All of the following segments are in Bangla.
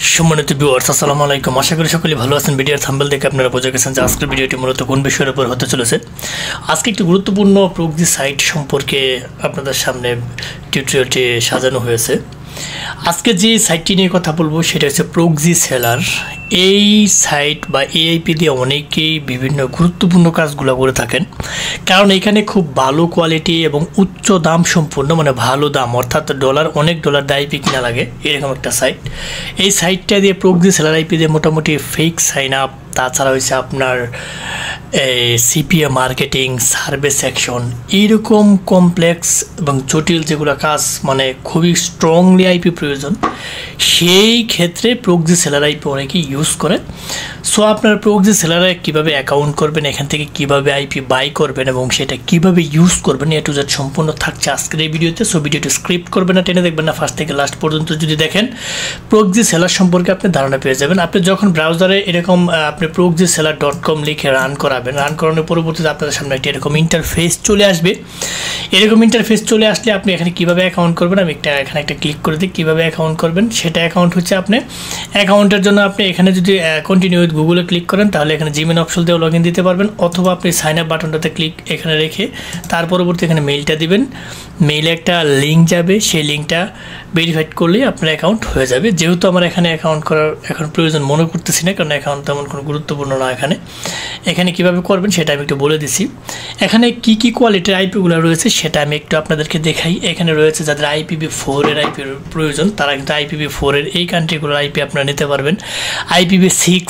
সম্মানিত ভিউয়ার্স, আসসালামু আলাইকুম। আশা করি সকলেই ভালো আছেন। ভিডিওর থাম্বনেল দেখে আপনারা বুঝে গেছেন যে আজকের ভিডিওটি মূলত কোন বিষয়ের উপর হতে চলেছে। আজকে একটি গুরুত্বপূর্ণ প্রক্সি সাইট সম্পর্কে আপনাদের সামনে টিউটোরিয়ালটি সাজানো হয়েছে। আজকে যে সাইটটি নিয়ে কথা বলবো সেটা হচ্ছে প্রক্সি সেলার। এই সাইট বা এআইপি দিয়ে অনেকেই বিভিন্ন গুরুত্বপূর্ণ কাজগুলো করে থাকেন, কারণ এখানে খুব ভালো কোয়ালিটি এবং উচ্চ দাম সম্পূর্ণ, মানে ভালো দাম, অর্থাৎ অনেক ডলার দিয়ে আইপি কিনা লাগে এরকম একটা সাইট। এই সাইটটা দিয়ে প্রক্সি সেলার আইপি দিয়ে মোটামুটি ফেক সাইন আপ, তাছাড়া হচ্ছে আপনার সিপিএ মার্কেটিং, সার্ভে সেকশন, এইরকম কমপ্লেক্স এবং জটিল যেগুলো কাজ, মানে খুবই স্ট্রংলি আইপি প্রয়োজন, সেই ক্ষেত্রে প্রক্সি সেলার আইপি অনেকেই ইউজ করে। সো আপনার প্রক্সি সেলারে কীভাবে অ্যাকাউন্ট করবেন, এখান থেকে কীভাবে আইপি বাই করবেন এবং সেটা কীভাবে ইউজ করবেন, এ টু জেড সম্পূর্ণ থাকছে আজকের এই ভিডিওতে। সো ভিডিওটি স্ক্রিপ্ট করবেন না, টেনে দেখবেন না, ফার্স্ট থেকে লাস্ট পর্যন্ত যদি দেখেন প্রক্সি সেলার সম্পর্কে আপনি ধারণা পেয়ে যাবেন। আপনি যখন ব্রাউজারে এরকম আপনি proxyseller.com লিখে রান করানোর পরবর্তীতে আপনাদের সামনে একটা এরকম ইন্টারফেস চলে আসবে। এরকম ইন্টারফেস চলে আসলে আপনি এখানে কীভাবে অ্যাকাউন্ট করবেন, আমি এখানে একটা ক্লিক করে দিই। কীভাবে অ্যাকাউন্ট করবেন সেটা অ্যাকাউন্ট হচ্ছে আপনি অ্যাকাউন্টের জন্য আপনি এখানে যদি কন্টিনিউ উইথ গুগলে ক্লিক করেন তাহলে এখানে জিমেইল অপশন দিয়ে লগ ইন দিতে পারবেন, অথবা আপনি সাইন আপ বাটনটাতে ক্লিক এখানে রেখে তার পরবর্তী এখানে মেইলটা দিবেন। মেইলে একটা লিঙ্ক যাবে, সেই লিঙ্কটা ভেরিফাইড করলেই আপনার অ্যাকাউন্ট হয়ে যাবে। যেহেতু আমার এখানে অ্যাকাউন্ট করার এখন প্রয়োজন মনে করতেছি না, কারণ অ্যাকাউন্ট তেমন কোনো গুরুত্বপূর্ণ না। এখানে কীভাবে করবেন সেটা আমি একটু বলে দিছি। এখানে কি কি কোয়ালিটির আইপিগুলো রয়েছে সেটা আমি একটু আপনাদেরকে দেখাই। এখানে রয়েছে যাদের IPv4 এর আইপির প্রয়োজন, তারা কিন্তু IPv4 এর এই কান্ট্রিগুলোর আইপি আপনারা নিতে পারবেন। IPv6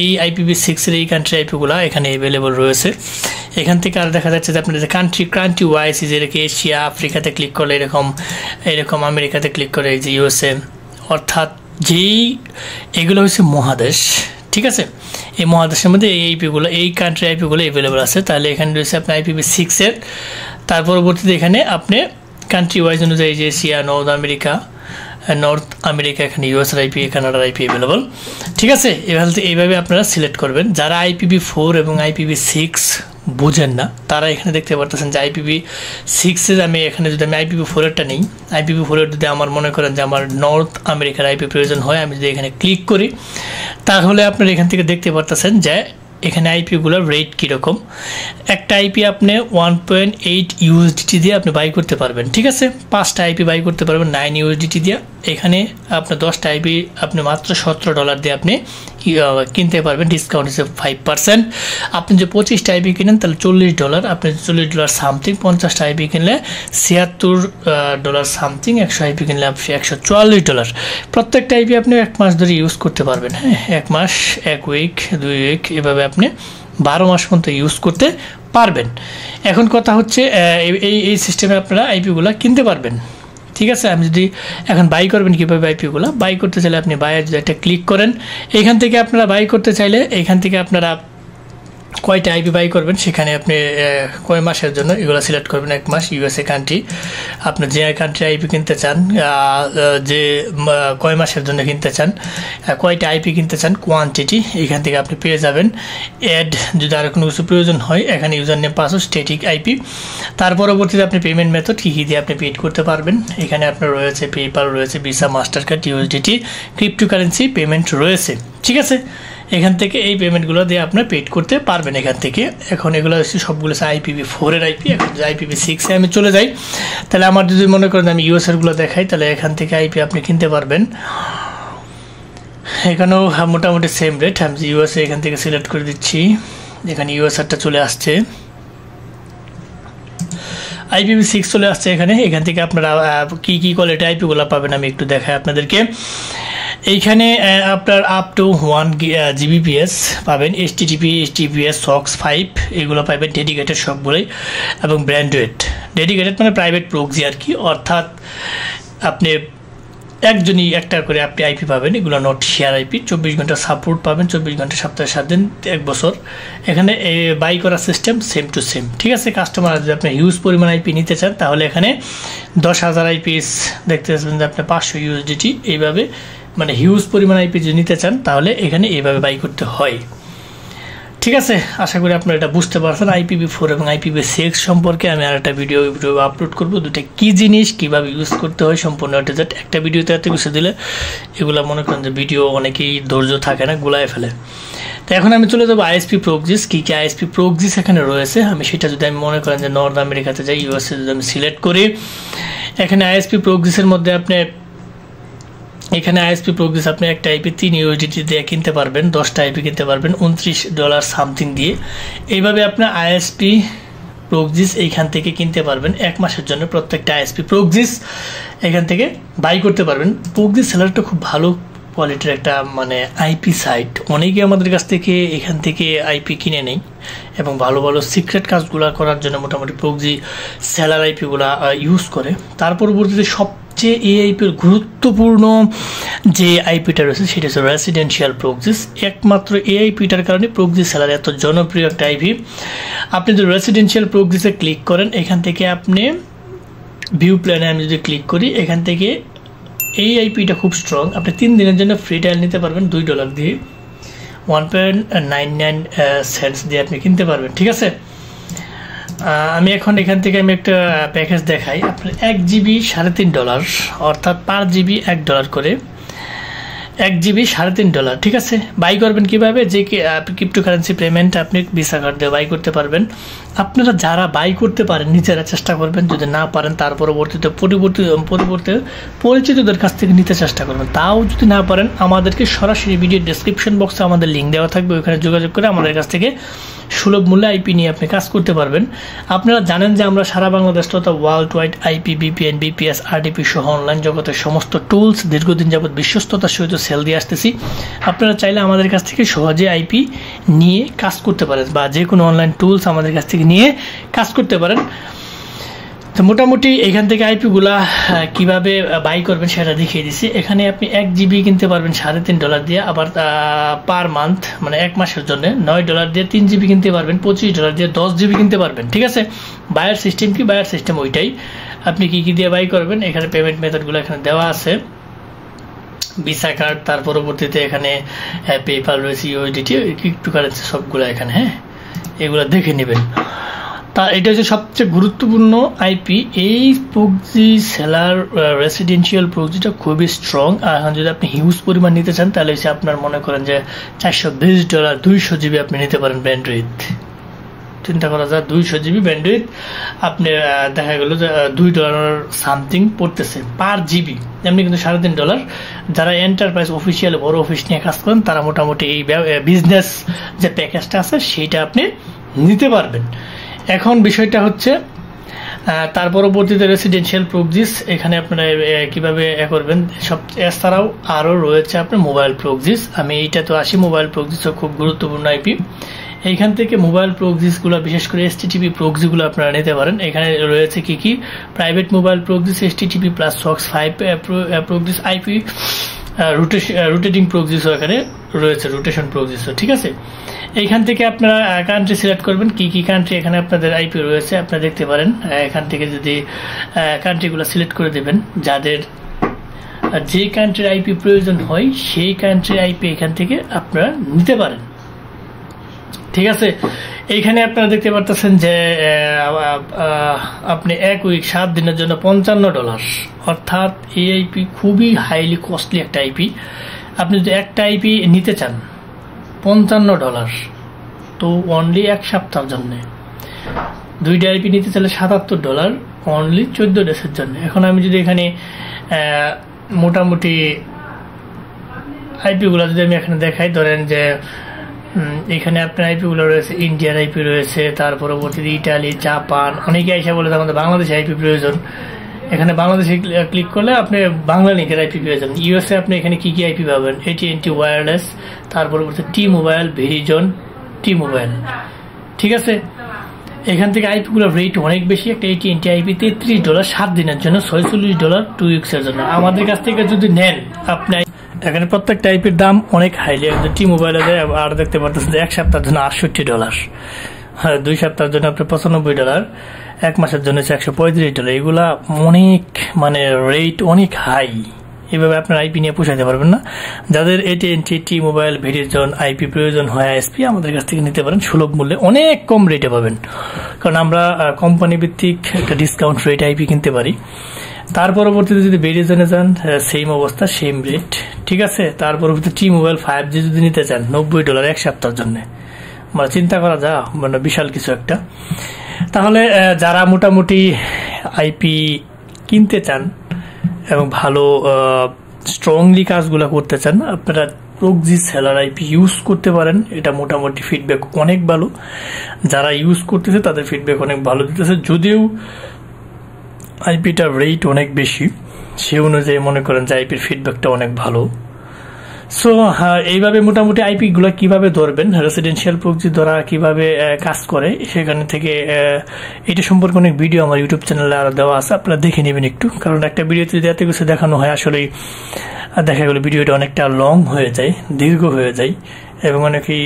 এই IPv6 এর এই কান্ট্রি আইপিগুলো এখানে অ্যাভেলেবল রয়েছে। এখান থেকে আর দেখা যাচ্ছে যে আপনার যে কান্ট্রি ওয়াইজ, যেরকম এশিয়া, আফ্রিকাতে ক্লিক করলে এরকম আমেরিকাতে ক্লিক করে এই যে USA, অর্থাৎ এগুলো হচ্ছে মহাদেশ, ঠিক আছে। এই মহাদেশের মধ্যে এই আইপিগুলো, এই কান্ট্রি আইপিগুলো অ্যাভেলেবল আছে। তাহলে এখানে রয়েছে আপনার IPv6 এর, তার পরবর্তীতে এখানে আপনি কান্ট্রি ওয়াইজ অনুযায়ী যে এশিয়া, নর্থ আমেরিকা, এখানে US আইপি, কানাডার আইপি অ্যাভেলেবল, ঠিক আছে। এইভাবে আপনারা সিলেক্ট করবেন। যারা IPv4 এবং IPv6 বুঝেন না তারা এখানে দেখতে পারতেছেন যে IPv6 এর আমি যদি আমি IPv4 এরটা নিই, IPv4 এর যদি আমার মনে করেন যে আমার নর্থ আমেরিকার আইপি প্রয়োজন হয়, আমি যদি এখানে ক্লিক করি তাহলে আপনারা এখান থেকে দেখতে পারতেছেন যে এখানে আইপিগুলোর রেট কীরকম। একটা আইপি আপনি 1.8 USDT দিয়ে আপনি বাই করতে পারবেন, ঠিক আছে। 5টা আইপি বাই করতে পারবেন 9 USDT দিয়ে। এখানে আপনার 10টা আইপি আপনি মাত্র $17 দিয়ে আপনি কিনতে পারবেন, ডিসকাউন্ট হিসেবে 5%। আপনি যে 25টা আইপি কিনেন তাহলে $40, আপনি $40 সামথিং। 50টা আইপি কিনলে $76 সামথিং। 100 আইপি কিনলে আপনি $144। প্রত্যেকটা আইপি আপনি 1 মাস ধরে ইউজ করতে পারবেন, হ্যাঁ, 1 মাস, 1 উইক, 2 উইক, এভাবে আপনি 12 মাস পর্যন্ত ইউজ করতে পারবেন। এখন কথা হচ্ছে এই সিস্টেমে আপনারা আইপিগুলো কিনতে পারবেন, ঠিক আছে। আমি যদি এখন বাই করবেন কীভাবে আইপিগুলো বাই করতে চাইলে আপনি বাইরে যদি একটা ক্লিক করেন, এইখান থেকে আপনারা বাই করতে চাইলে এইখান থেকে আপনারা কয়টা আইপি বাই করবেন সেখানে আপনি কয় মাসের জন্য এগুলো সিলেক্ট করবেন। 1 মাস, USA কান্ট্রি, আপনি যে কান্ট্রি আইপি কিনতে চান, যে কয় মাসের জন্য কিনতে চান, কয়টা আইপি কিনতে চান, কোয়ান্টিটি এখান থেকে আপনি পেয়ে যাবেন। অ্যাড যদি আর কোনো কিছু প্রয়োজন হয় এখানে user name, password, static IP. তার পরবর্তীতে আপনি পেমেন্ট মেথড কী কী দিয়ে আপনি পেড করতে পারবেন। এখানে আপনার রয়েছে পেপাল, রয়েছে visa, master card, USDT, cryptocurrency payment রয়েছে, ঠিক আছে। এখান থেকে এই পেমেন্টগুলো দিয়ে আপনার পেড করতে পারবেন এখান থেকে। এখন এগুলো হচ্ছে সবগুলো IPv4 এর আইপি। এখন যদি IPv6 এ আমি চলে যাই তাহলে আমার যদি মনে করেন আমি US এরগুলো দেখাই, তাহলে এখান থেকে আইপি আপনি কিনতে পারবেন। এখানেও মোটামুটি সেম রেট। আমি USA এখান থেকে সিলেক্ট করে দিচ্ছি, এখানে US এরটা চলে আসছে, IPv6 চলে আসছে এখান থেকে আপনারা কী কোয়ালিটি আইপিগুলো পাবেন আমি একটু দেখাই আপনাদেরকে। এইখানে আপনার আপ টু 1 Gbps পাবেন, HTTP, HTTPS, SOX 5 এগুলো পাবেন, ডেডিকেটেড সবগুলোই, এবং ব্র্যান্ডেড। ডেডিকেটেড মানে প্রাইভেট প্রক্সি আর কি, অর্থাৎ আপনি একজনই একটা করে আপনি আইপি পাবেন, এগুলো নট শেয়ার আইপি। 24 ঘন্টা সাপোর্ট পাবেন, 24 ঘন্টা সপ্তাহে 7 দিন, 1 বছর। এখানে বাই করার সিস্টেম সেম টু সেম, ঠিক আছে। কাস্টমার যদি আপনি হিউজ পরিমাণ আইপি নিতে চান তাহলে এখানে 10,000 আইপিস দেখতে পাচ্ছেন যে আপনি 500 USDT, এইভাবে, মানে হিউজ পরিমাণ আইপি যদি নিতে চান তাহলে এখানে এইভাবে বাই করতে হয়, ঠিক আছে, আশা করি আপনারা এটা বুঝতে পারছেন। IPv4 এবং IPv6 সম্পর্কে আমি আর একটা ভিডিও আপলোড করবো, দুটা কি জিনিস কীভাবে ইউজ করতে হয় সম্পূর্ণ একটা ভিডিওতে এত কিছু দিলে এগুলো মনে করেন যে ভিডিও অনেকেই ধৈর্য থাকে না, গুলায় ফেলে। তো এখন আমি চলে যাবো ISP প্রক্সিস, কী কী ISP প্রক্সিস এখানে রয়েছে আমি সেটা যদি আমি মনে করেন যে নর্থ আমেরিকাতে যাই, USA যদি আমি সিলেক্ট করি, এখানে ISP প্রক্সিসের মধ্যে আপনি এখানে ISP প্রক্সিস আপনি একটা IP 3 USDT দিয়ে কিনতে পারবেন, 10টা IP কিনতে পারবেন $29 সামথিং দিয়ে। এইভাবে আপনার ISP প্রক্সিস এইখান থেকে কিনতে পারবেন 1 মাসের জন্য। প্রত্যেকটা ISP প্রক্সিস এখান থেকে বাই করতে পারবেন। প্রক্সিস সেলারটা খুব ভালো কোয়ালিটির একটা মানে IP সাইট, অনেকে আমাদের কাছ থেকে এখান থেকে IP কিনে নেই এবং ভালো ভালো সিক্রেট কাজগুলো করার জন্য মোটামুটি প্রক্সি সেলার IPগুলো ইউজ করে। তার পরবর্তীতে সবচেয়ে এই আইপির গুরুত্বপূর্ণ যে আইপিটা রয়েছে সেটা হচ্ছে রেসিডেন্সিয়াল প্রক্সিস। একমাত্র এই আইপিটার কারণে প্রক্সি সেলার এত জনপ্রিয় একটা আইপি। আপনি যদি রেসিডেন্সিয়াল প্রক্সিসে ক্লিক করেন, এখান থেকে আপনি ভিউ প্ল্যানে আমি যদি ক্লিক করি, এখান থেকে এই আইপিটা খুব স্ট্রং, আপনি 3 দিনের জন্য ফ্রি ট্রায়াল নিতে পারবেন $2 দিয়ে, 1.99 সেন্টস দিয়ে আপনি কিনতে পারবেন। ঠিক আছে, আমি এখন এখান থেকে আমি একটা প্যাকেজ দেখাই। আপনার 1 GB $3.5, অর্থাৎ পার জিবি $1 করে, 1 GB $3.5। ঠিক আছে, বাই করবেন কিভাবে? যে ক্রিপ্টোকারেন্সি পেমেন্ট আপনি ভিসা কার্ড দিয়ে বাই করতে পারবেন। আপনারা যারা বাই করতে পারেন নিজেরা চেষ্টা করবেন, যদি না পারেন তার পরবর্তীতে পরিচিতদের কাছ থেকে নিতে চেষ্টা করবেন। তাও যদি না পারেন আমাদেরকে সরাসরি ভিডিও ডেসক্রিপশন বক্সে আমাদের লিঙ্ক দেওয়া থাকবে, ওইখানে যোগাযোগ করে আমাদের কাছ থেকে সুলভ মূল্যে আইপি নিয়ে আপনি কাজ করতে পারবেন। আপনারা জানেন যে আমরা সারা বাংলাদেশ তথা world wide IP, VPN, BPS, RDP সহ অনলাইন জগতের সমস্ত টুলস দীর্ঘদিন যাবৎ বিশ্বস্ততার সহিত সেল দিয়ে আসতেছি। আপনারা চাইলে আমাদের কাছ থেকে সহজে আইপি নিয়ে কাজ করতে পারেন বা যে কোনো অনলাইন টুলস আমাদের কাছ থেকে নিয়ে কাজ করতে পারেন। তো মোটামুটি এখান থেকে আইপিগুলা কিভাবে বাই করবেন সেটা দেখিয়ে দিচ্ছি। এখানে আপনি 1 GB কিনতে পারবেন $3.5 দিয়ে, আবার পার মান্থ মানে 1 মাসের জন্য $9 দিয়ে 3 GB কিনতে পারবেন, $25 দিয়ে 10 GB কিনতে পারবেন। ঠিক আছে, বায়ার সিস্টেম কি? বায়ার সিস্টেম ওইটাই। আপনি কি কি দিয়ে বাই করবেন, এখানে পেমেন্ট মেথডগুলো এখানে দেওয়া আছে, ভিসা কার্ড, তার পরবর্তীতে এখানে পেপাল রয়েছে, USDT, ক্রিপ্টোকারেন্সি সবগুলো এখানে, হ্যাঁ এগুলো দেখে নেবেন। তা এটা হচ্ছে সবচেয়ে গুরুত্বপূর্ণ আইপি। এই প্রক্সি সেলার রেসিডেন্সিয়াল প্রক্সিটা খুবই স্ট্রং। আর এখন যদি আপনি হিউজ পরিমাণ নিতে চান তাহলে হচ্ছে আপনার মনে করেন যে $420, 200 GB আপনি নিতে পারেন ব্যান্ডউইথ। চিন্তা করা যায় 200 GB ব্যান্ডউইথ আপনি দেখা গেল যে $2 সামথিং পড়তেছে পার জিবি, এমনি কিন্তু $3.5। যারা এন্টারপ্রাইজ অফিসিয়াল বড় অফিস নিয়ে কাজ করেন তারা মোটামুটি এই বিজনেস যে প্যাকেজটা আছে সেইটা আপনি নিতে পারবেন। এখন বিষয়টা হচ্ছে তার পরবর্তীতে রেসিডেন্সিয়াল প্রক্সিস এখানে আপনারা কিভাবে করবেন। সব এছাড়াও আরও রয়েছে আপনার মোবাইল প্রক্সিস। আমি এইটা তো আসি, মোবাইল প্রক্সিসও খুব গুরুত্বপূর্ণ আইপি। এইখান থেকে মোবাইল প্রক্সিসগুলো বিশেষ করে STTP প্রক্সিগুলো আপনারা নিতে পারেন। এখানে রয়েছে কি কি? Private mobile proxies, STTP plus SOX 5 প্রক্সিস, আইপি রোটেটিং প্রক্সিসও এখানে রয়েছে, রোটেশন প্রক্সিসও। ঠিক আছে, এইখান থেকে আপনারা কান্ট্রি সিলেক্ট করবেন, কি কি কান্ট্রি এখানে আপনাদের আইপি রয়েছে আপনারা দেখতে পারেন। এখান থেকে যদি কান্ট্রিগুলো সিলেক্ট করে দেবেন, যাদের যে কান্ট্রির আইপি প্রয়োজন হয় সেই কান্ট্রির আইপি এখান থেকে আপনারা নিতে পারেন। ঠিক আছে, এইখানে আপনারা দেখতে পারতেছেন যে আপনি 1 উইক 7 দিনের জন্য $55, অর্থাৎ এই আইপি খুবই হাইলি কস্টলি একটা আইপি। আপনি যদি একটা আইপি নিতে চান $55, তো অনলি 1 সপ্তাহের জন্য। 2টা আইপি নিতে চাইলে $77, অনলি 14 ডেজের জন্য। এখন আমি যদি এখানে মোটামুটি আইপিগুলো যদি আমি এখানে দেখাই, ধরেন যে এখানে আপনার আইপিগুলো রয়েছে, ইন্ডিয়ার আইপি রয়েছে, তার পরবর্তীতে ইটালি, জাপান, অনেকে আইসা বলে আমাদের বাংলাদেশে আইপি প্রয়োজন। এখানে বাংলাদেশে ক্লিক করলে আপনি বাংলা লিঙ্কের আইপি প্রয়োজন। USA আপনি এখানে কি কি আইপি পাবেন? AT&T ওয়্যারলেস, তার পরবর্তীতে T-Mobile, ভেরিজন, T-Mobile। ঠিক আছে, এখান থেকে আইপিগুলোর রেট অনেক বেশি। একটা AT&T আইপি $33 7 দিনের জন্য, $46 2 উইক্সের জন্য। আমাদের কাছ থেকে যদি নেন আপনি, এখানে প্রত্যেকটা আইপির দাম অনেক হাইলি। T-Mobile আর দেখতে পারতেছেন যে 1 সপ্তাহের জন্য $68, 2 সপ্তাহের জন্য আপনার $95, 1 মাসের জন্য $135। এগুলা অনেক মানে রেট অনেক হাই এইভাবে আপনার আইপি নিয়ে পোষাইতে পারবেন না। যাদের AT&T, T-Mobile, Verizon আইপি প্রয়োজন হয় ISP, আমাদের কাছ থেকে নিতে পারেন সুলভ মূল্যে, অনেক কম রেটে পাবেন, কারণ আমরা কোম্পানি ভিত্তিক একটা ডিসকাউন্ট রেট আইপি কিনতে পারি। তার পরবর্তীতে যদি Verizon-এ যান, সেম অবস্থা, সেম রেট, ঠিক আছে। তার পরবর্তীতে T-Mobile 5G যদি নিতে চান, $90 এক সপ্তাহের জন্য, মানে চিন্তা করা যা, মানে বিশাল কিছু একটা। তাহলে যারা মোটামুটি আইপি কিনতে চান এবং ভালো স্ট্রংলি কাজগুলো করতে চান, আপনারা প্রক্সি সেলার আইপি ইউজ করতে পারেন। এটা মোটামুটি ফিডব্যাক অনেক ভালো, যারা ইউজ করতেছে তাদের ফিডব্যাক অনেক ভালো দিতেছে। যদিও আইপিটার রেট অনেক বেশি, সে অনুযায়ী মনে করেন যে আইপির ফিডব্যাকটা অনেক ভালো। সো এইভাবে মোটামুটি আইপি গুলো কিভাবে ধরবেন, রেসিডেন্সিয়াল প্রক্সি ধরা কিভাবে কাজ করে, সেখানে থেকে এটা সম্পর্কে অনেক ভিডিও আমার ইউটিউব চ্যানেলে আরো দেওয়া আছে, আপনারা দেখে নেবেন একটু। কারণ একটা ভিডিওতে যদি এত কিছু দেখানো হয়, আসলেই দেখা গেল ভিডিওটা অনেকটা লং হয়ে যায়, দীর্ঘ হয়ে যায়, এবং অনেকেই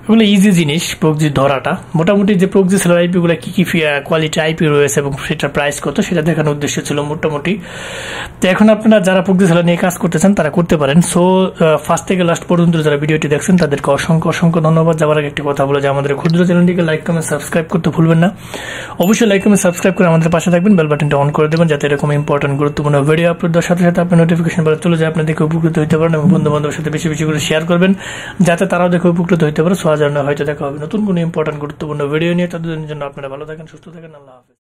এগুলো ইজি জিনিস প্রক্সি ধরাটা। মোটামুটি যে প্রক্সি সেলার আইপি গুলো কি কি কোয়ালিটি আইপি রয়েছে এবং সেটার প্রাইস কত, সেটা দেখানোর উদ্দেশ্য ছিল মোটামুটি। তো এখন আপনারা যারা প্রক্সি সেলার নিয়ে কাজ করতে চান তারা করতে পারেন। সো ফার্স্ট থেকে লাস্ট পর্যন্ত যারা ভিডিওটি দেখছেন তাদেরকে অসংখ্য অসংখ্য ধন্যবাদ। যাওয়ার আগে একটা কথা বলে যে আমাদের ক্ষুদ্র চ্যানেলটিকে লাইক কমেন্ট সাবস্ক্রাইব করতে ভুলবেন না। অবশ্যই লাইক কমেন্ট সাবস্ক্রাইব করে আমাদের পাশে থাকবেন, বেল বাটনটা অন করে দেবেন, যাতে এরকম ইম্পর্টেন্ট গুরুত্বপূর্ণ ভিডিও আপলোড দেওয়ার সাথে সাথে আপনার নোটিফিকেশন বেল চলে যায়, আপনি দেখে উপকৃত হতে পারেন এবং বন্ধু বান্ধবের সাথে বেশি বেশি করে শেয়ার করবেন, যাতে তারাও দেখে উপকৃত হতে পারে। সো আজ হয়তো দেখা হবে নতুন কোনো ইম্পর্টেন্ট গুরুত্বপূর্ণ ভিডিও নিয়ে। ততদিনের জন্য আপনারা ভালো থাকেন, সুস্থ থাকেন, আল্লাহ হাফেজ।